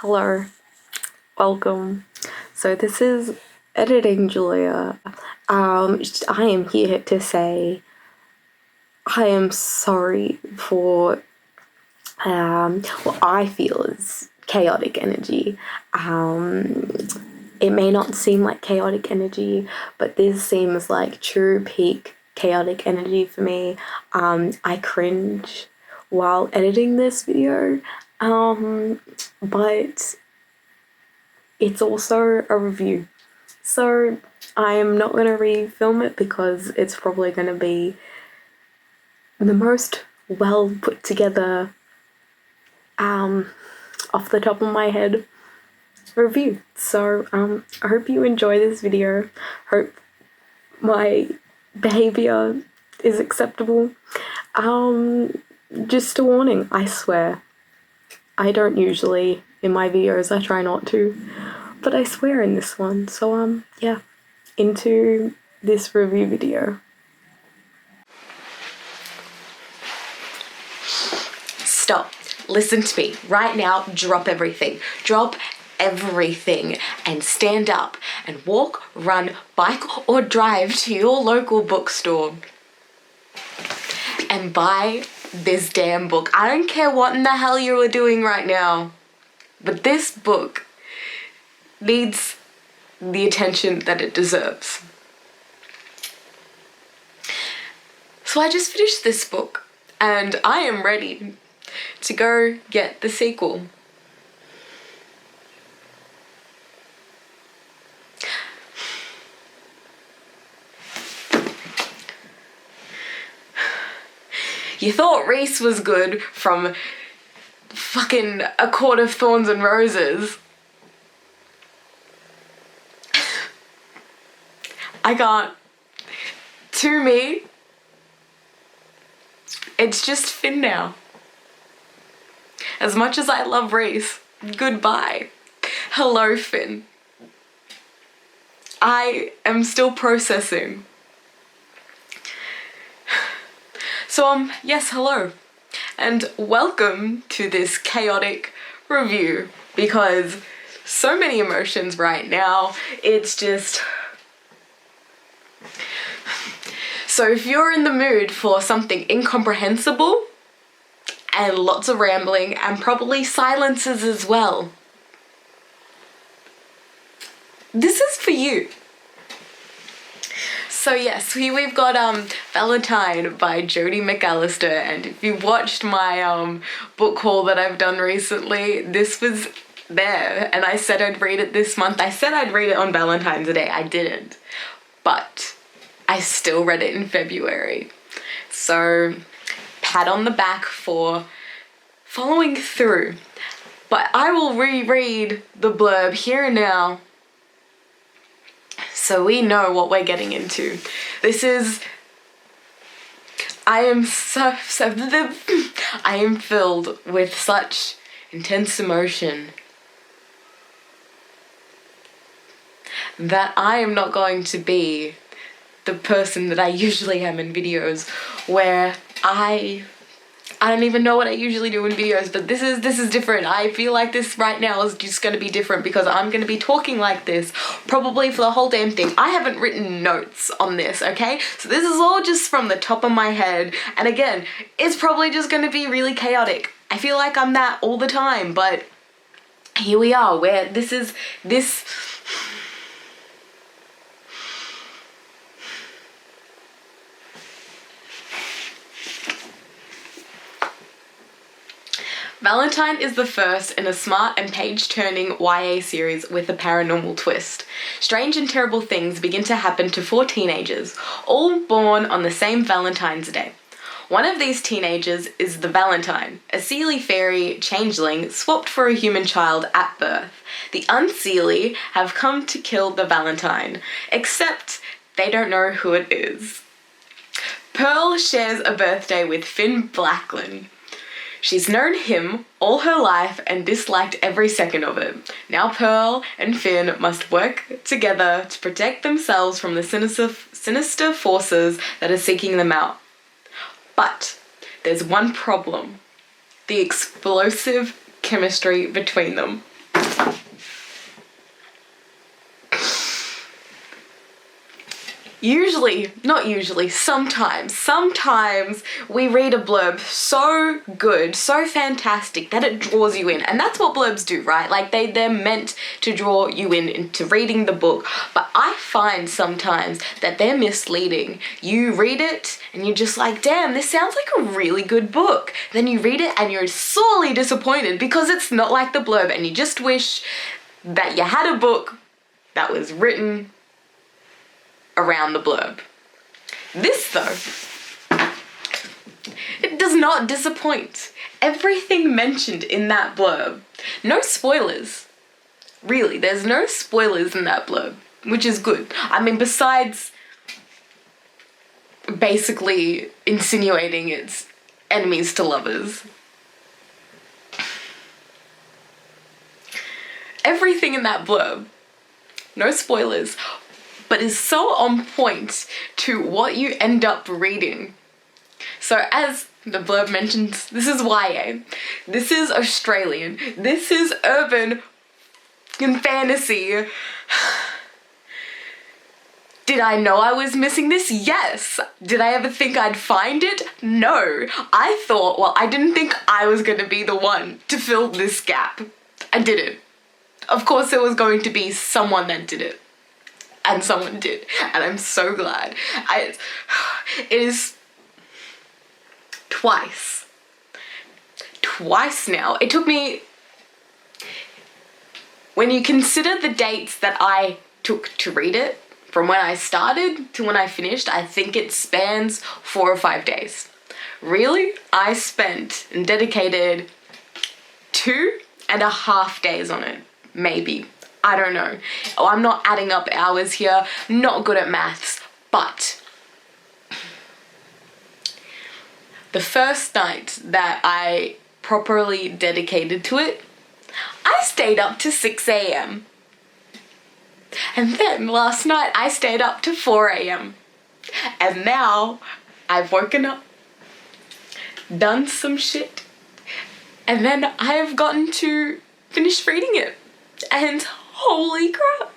Hello, welcome. So this is Editing Julia. I am here to say I am sorry for what I feel is chaotic energy. It may not seem like chaotic energy, but this seems like true peak chaotic energy for me. I cringe while editing this video, but it's also a review. So I am not going to refilm it because it's probably going to be the most well put together, off the top of my head review. So I hope you enjoy this video. Hope my behavior is acceptable. Just a warning, I swear. I don't usually in my videos, I try not to, but I swear in this one. So yeah, into this review video. Stop. Listen to me. Right now, drop everything. Drop everything and stand up and walk, run, bike or drive to your local bookstore and buy this damn book. I don't care what in the hell you are doing right now, but this book needs the attention that it deserves. So I just finished this book and I am ready to go get the sequel. You thought Reese was good from fucking A Court of Thorns and Roses. I can't. To me, it's just Finn now. As much as I love Reese, goodbye. Hello, Finn. I am still processing. So yes, hello. And welcome to this chaotic review, because so many emotions right now, it's just... So if you're in the mood for something incomprehensible and lots of rambling and probably silences as well, this is for you. So yes, we've got Valentine by Jodi McAllister, and if you watched my book haul that I've done recently, this was there, and I said I'd read it this month. I said I'd read it on Valentine's Day. I didn't, but I still read it in February. So pat on the back for following through. But I will reread the blurb here and now so we know what we're getting into. This is... I am filled with such intense emotion that I am not going to be the person that I usually am in videos, where I don't even know what I usually do in videos, but this is different. I feel like this right now is just going to be different because I'm going to be talking like this probably for the whole damn thing. I haven't written notes on this, okay? So this is all just from the top of my head, and again, it's probably just going to be really chaotic. I feel like I'm that all the time, but here we are, where this... Valentine is the first in a smart and page-turning YA series with a paranormal twist. Strange and terrible things begin to happen to 4 teenagers, all born on the same Valentine's Day. One of these teenagers is the Valentine, a Seelie fairy changeling swapped for a human child at birth. The Unseelie have come to kill the Valentine, except they don't know who it is. Pearl shares a birthday with Finn Blacklin. She's known him all her life and disliked every second of it. Now Pearl and Finn must work together to protect themselves from the sinister forces that are seeking them out. But there's one problem: the explosive chemistry between them. sometimes we read a blurb so good, so fantastic that it draws you in. And that's what blurbs do, right? Like they're meant to draw you in into reading the book. But I find sometimes that they're misleading. You read it and you're just like, damn, this sounds like a really good book. Then you read it and you're sorely disappointed because it's not like the blurb, and you just wish that you had a book that was written around the blurb. This, though, it does not disappoint. Everything mentioned in that blurb, no spoilers. Really, there's no spoilers in that blurb, which is good. I mean, besides basically insinuating it's enemies to lovers. Everything in that blurb, no spoilers, but is so on point to what you end up reading. So as the blurb mentions, this is YA, this is Australian, this is urban and fantasy. Did I know I was missing this? Yes. Did I ever think I'd find it? No. I thought, well, I didn't think I was gonna be the one to fill this gap. I didn't. Of course there was going to be someone that did it. And someone did. And I'm so glad. It is twice now. It took me, when you consider the dates that I took to read it, from when I started to when I finished, I think it spans 4 or 5 days. Really? I spent and dedicated 2.5 days on it. Maybe. I don't know. Oh, I'm not adding up hours here. Not good at maths. But the first night that I properly dedicated to it, I stayed up to 6 a.m. And then last night I stayed up to 4 a.m. And now I've woken up, done some shit, and then I have gotten to finish reading it. And holy crap.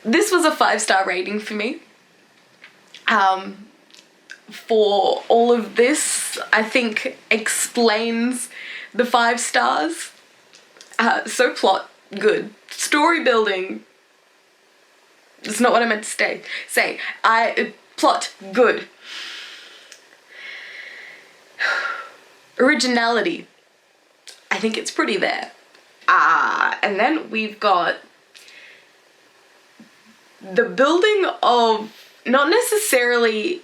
This was a 5-star rating for me. For all of this, I think explains the 5 stars. So plot, good. Story building, that's not what I meant to say. Plot, good. Originality, I think it's pretty there. And then we've got the building of not necessarily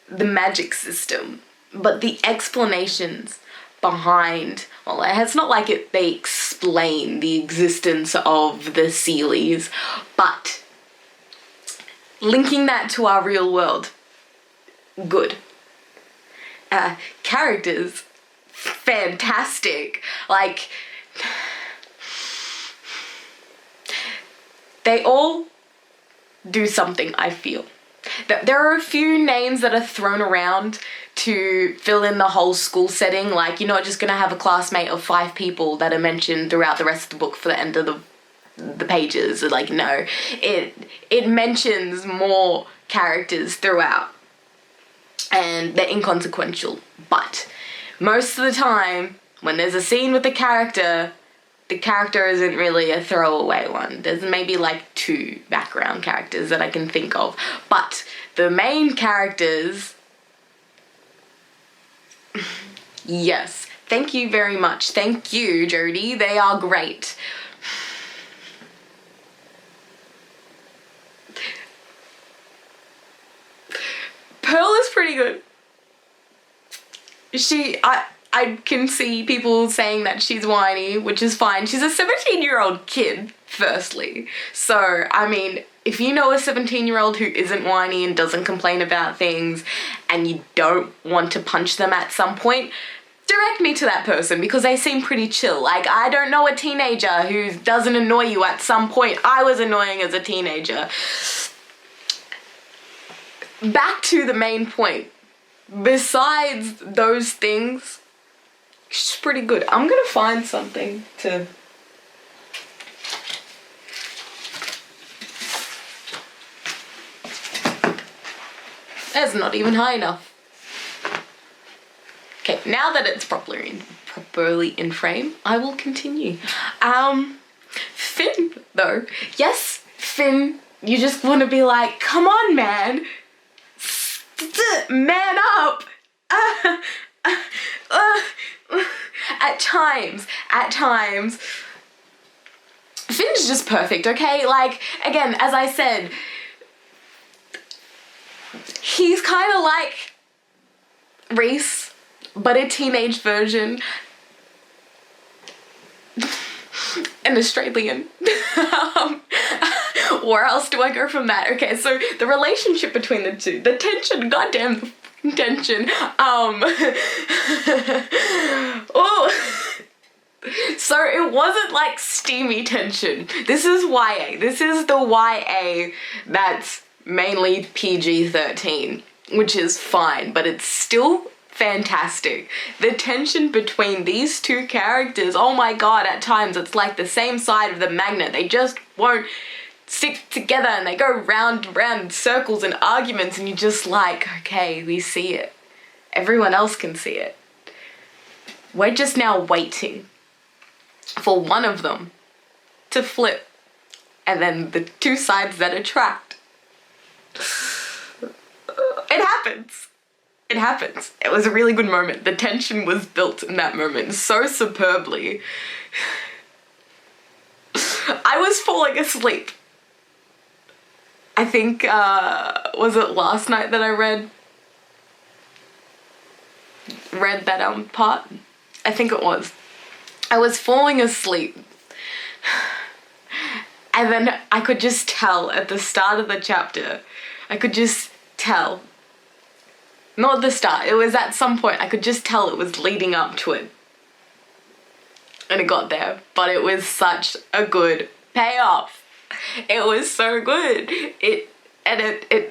the magic system, but the explanations behind, well, it's not like they explain the existence of the Sealies, but linking that to our real world, good. Characters, fantastic. Like, they all do something, I feel. There are a few names that are thrown around to fill in the whole school setting. Like, you're not just gonna have a classmate of 5 people that are mentioned throughout the rest of the book for the end of the pages. Like, no, it mentions more characters throughout, and they're inconsequential. But most of the time, when there's a scene with the character isn't really a throwaway one. There's maybe like 2 background characters that I can think of. But the main characters, yes. Thank you very much. Thank you, Jodie. They are great. Pearl is pretty good. I can see people saying that she's whiny, which is fine. She's a 17-year-old kid, firstly. So, I mean, if you know a 17-year-old who isn't whiny and doesn't complain about things, and you don't want to punch them at some point, direct me to that person, because they seem pretty chill. Like, I don't know a teenager who doesn't annoy you at some point. I was annoying as a teenager. Back to the main point. Besides those things, she's pretty good. I'm gonna find something to That's not even high enough. Okay, now that it's properly in frame, I will continue. Finn, though. Yes, Finn, you just want to be like, come on, man. Man up. At times, Finn's just perfect, okay? Like, again, as I said, he's kind of like Reese, but a teenage version. An Australian. Where else do I go from that? Okay, so the relationship between the two, the tension, goddamn tension. Oh. So it wasn't like steamy tension. This is YA. This is the YA that's mainly PG-13, which is fine, but it's still fantastic. The tension between these two characters, oh my god, at times it's like the same side of the magnet. They just won't stick together and they go round and round in circles and arguments, and you're just like, okay, we see it. Everyone else can see it. We're just now waiting for one of them to flip, and then the two sides that attract. It happens. It happens. It was a really good moment. The tension was built in that moment so superbly. I was falling asleep. I think, was it last night that I read that part? I think it was. I was falling asleep. And then I could just tell at the start of the chapter, I could just tell. Not at the start, it was at some point, I could just tell it was leading up to it. And it got there, but it was such a good payoff. It was so good. It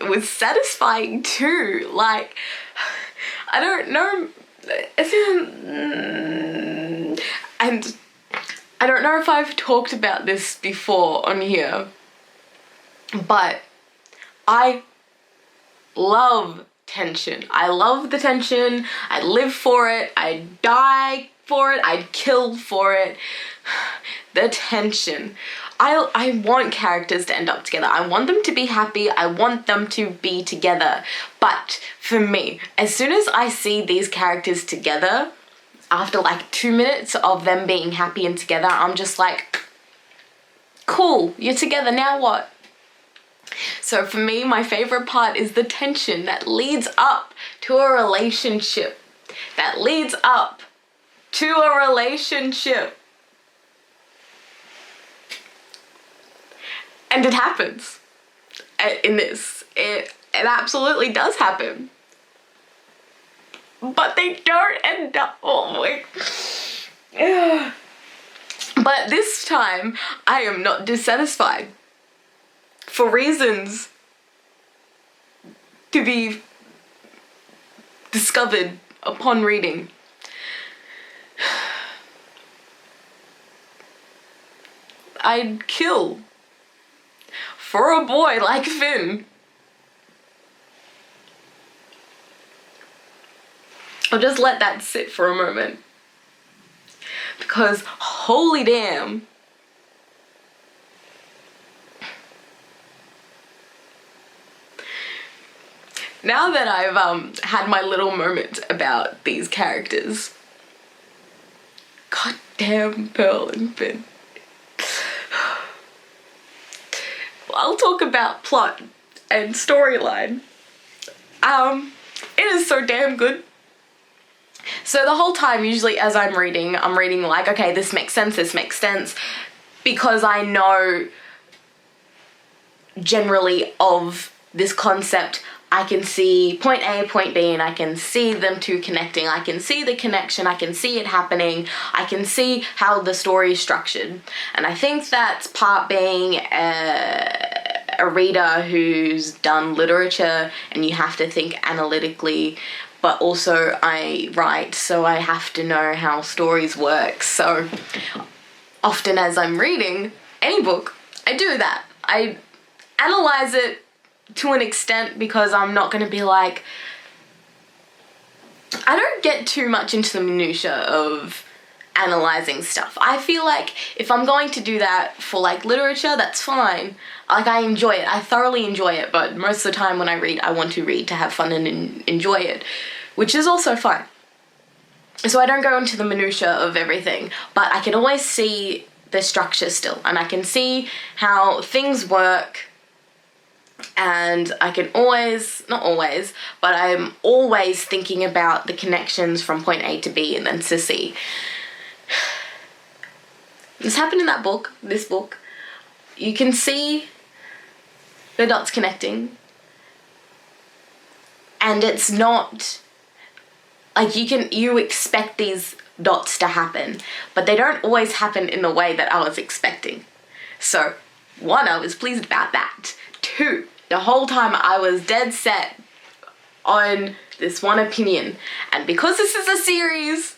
was satisfying too. Like, I don't know. And I don't know if I've talked about this before on here, but I love tension. I love the tension. I live for it. I die for it. I'd kill for it. The tension. I want characters to end up together. I want them to be happy. I want them to be together. But for me, as soon as I see these characters together, after like 2 minutes of them being happy and together, I'm just like, cool, you're together, now what? So for me, my favorite part is the tension that leads up to a relationship. That leads up to a relationship. And it happens in this. It absolutely does happen. But they don't end up, oh my. But this time, I am not dissatisfied. For reasons to be discovered upon reading. I'd kill for a boy like Finn. I'll just let that sit for a moment. Because holy damn. Now that I've had my little moment about these characters, goddamn Pearl and Finn. I'll talk about plot and storyline. It is so damn good. So the whole time, usually as I'm reading like, okay, this makes sense, because I know generally of this concept. I can see point A, point B, and I can see them two connecting. I can see the connection. I can see it happening. I can see how the story is structured. And I think that's part being a reader who's done literature, and you have to think analytically, but also I write, so I have to know how stories work. So often as I'm reading any book, I do that. I analyze it to an extent, because I'm not going to be like, I don't get too much into the minutiae of analysing stuff. I feel like if I'm going to do that for like literature, that's fine. Like, I enjoy it. I thoroughly enjoy it, but most of the time when I read, I want to read to have fun and enjoy it, which is also fine. So I don't go into the minutiae of everything, but I can always see the structure still, and I can see how things work, and I can always, not always, but I'm always thinking about the connections from point A to B and then to C. This happened in that book, this book. You can see the dots connecting, and it's not like you expect these dots to happen, but they don't always happen in the way that I was expecting. So, 1, I was pleased about that. 2, the whole time I was dead set on this one opinion, and because this is a series,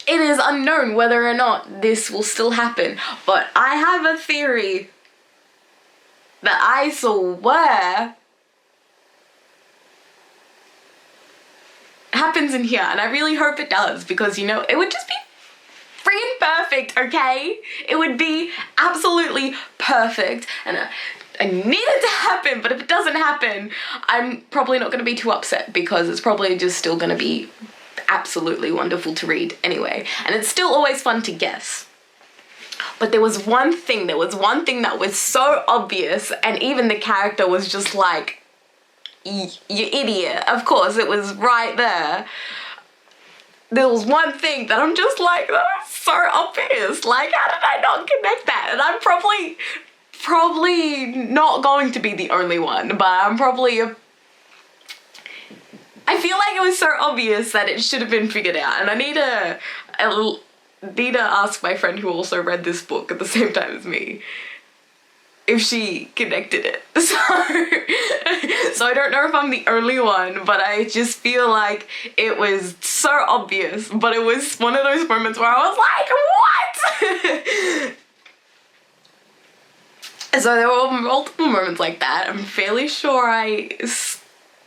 it is unknown whether or not this will still happen, but I have a theory that I swear happens in here, and I really hope it does, because, you know, it would just be freaking perfect, okay? It would be absolutely perfect, and I need it to happen, but if it doesn't happen, I'm probably not going to be too upset, because it's probably just still going to be absolutely wonderful to read anyway, and it's still always fun to guess. But there was one thing that was so obvious, and even the character was just like, you idiot. Of course, it was right there. There was one thing that I'm just like, that was so obvious. Like, how did I not connect that? And I'm probably not going to be the only one, but I'm probably I feel like it was so obvious that it should have been figured out, and I need to ask my friend who also read this book at the same time as me if she connected it. So I don't know if I'm the only one, but I just feel like it was so obvious, but it was one of those moments where I was like, what? So there were multiple moments like that. I'm fairly sure I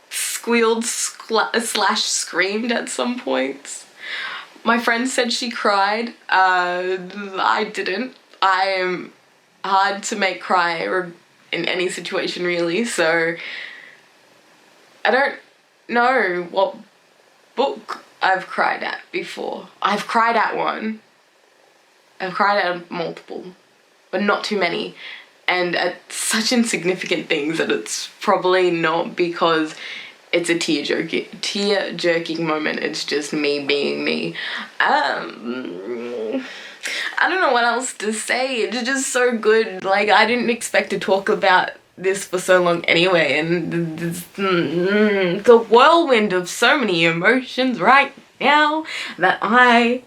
squealed slash screamed at some points. My friend said she cried. I didn't. I am hard to make cry in any situation, really, so I don't know what book I've cried at before. I've cried at one. I've cried at multiple, but not too many, and at such insignificant things that it's probably not because it's a tear-jerking moment. It's just me being me. I don't know what else to say. It's just so good. Like, I didn't expect to talk about this for so long anyway, and the whirlwind of so many emotions right now that I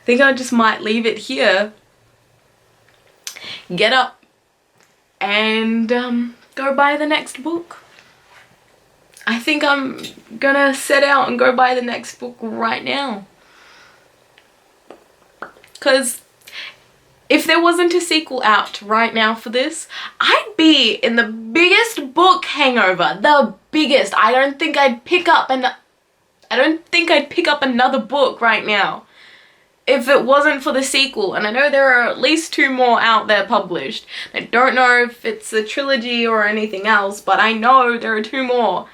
think I just might leave it here, get up, and go buy the next book. I think I'm gonna set out and go buy the next book right now. Because if there wasn't a sequel out right now for this, I'd be in the biggest book hangover. The biggest. I don't think I'd pick up another book right now if it wasn't for the sequel. And I know there are at least 2 more out there published. I don't know if it's a trilogy or anything else, but I know there are 2 more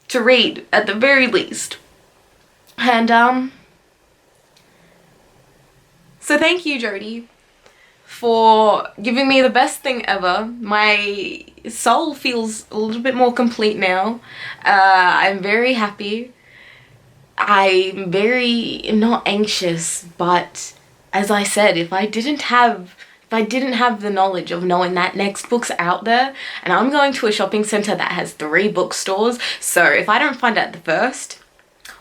to read at the very least. And so thank you, Jodie, for giving me the best thing ever. My soul feels a little bit more complete now. I'm very happy. I'm very not anxious, but as I said, if I didn't have the knowledge of knowing that next book's out there, and I'm going to a shopping centre that has 3 bookstores, so if I don't find out the first,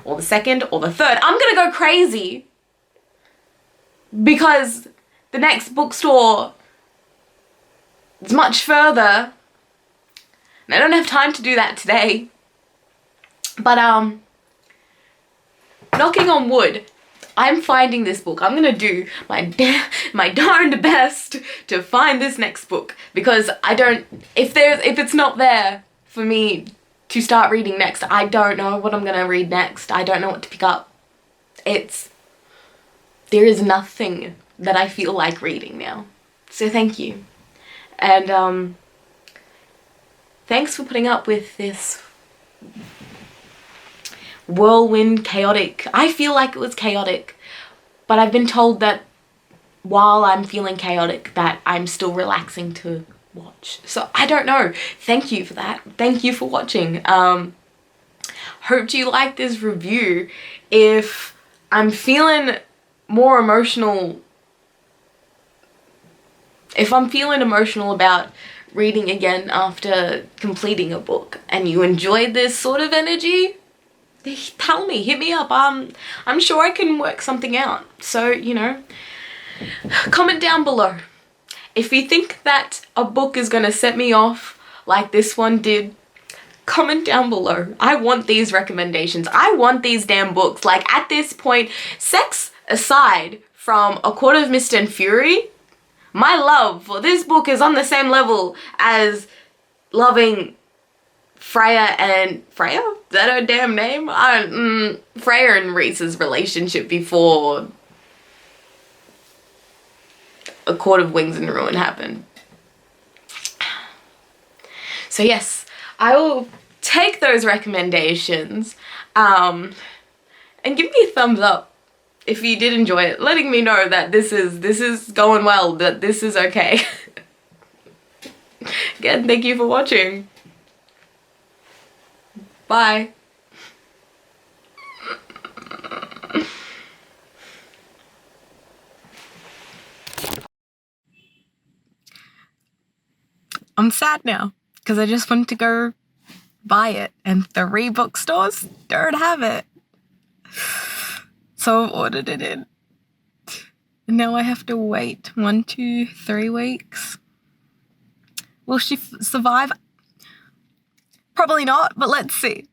or the second, or the third, I'm gonna go crazy, because the next bookstore is much further, and I don't have time to do that today. But knocking on wood, I'm finding this book. I'm gonna do my darned best to find this next book, because if it's not there for me to start reading next, I don't know what I'm gonna read next. I don't know what to pick up. There is nothing that I feel like reading now. So thank you. And thanks for putting up with this whirlwind, chaotic. I feel like it was chaotic, but I've been told that while I'm feeling chaotic, that I'm still relaxing to watch. So I don't know. Thank you for that. Thank you for watching. Hope you like this review. If I'm feeling more emotional, if I'm feeling emotional about reading again after completing a book, and you enjoyed this sort of energy, tell me, hit me up. I'm sure I can work something out. So, you know, comment down below. If you think that a book is gonna set me off like this one did, comment down below. I want these recommendations. I want these damn books. Like, at this point, sex aside from A Court of Mist and Fury, my love for this book is on the same level as loving Freya? Is that her damn name? Freya and Reese's relationship before A Court of Wings and Ruin happened. So yes, I will take those recommendations, and give me a thumbs up if you did enjoy it, letting me know that this is going well, that this is okay. Again, thank you for watching. Bye. I'm sad now because I just went to go buy it and 3 bookstores don't have it. So I've ordered it in. And now I have to wait 1, 2, 3 weeks. Will she survive? Probably not, but let's see.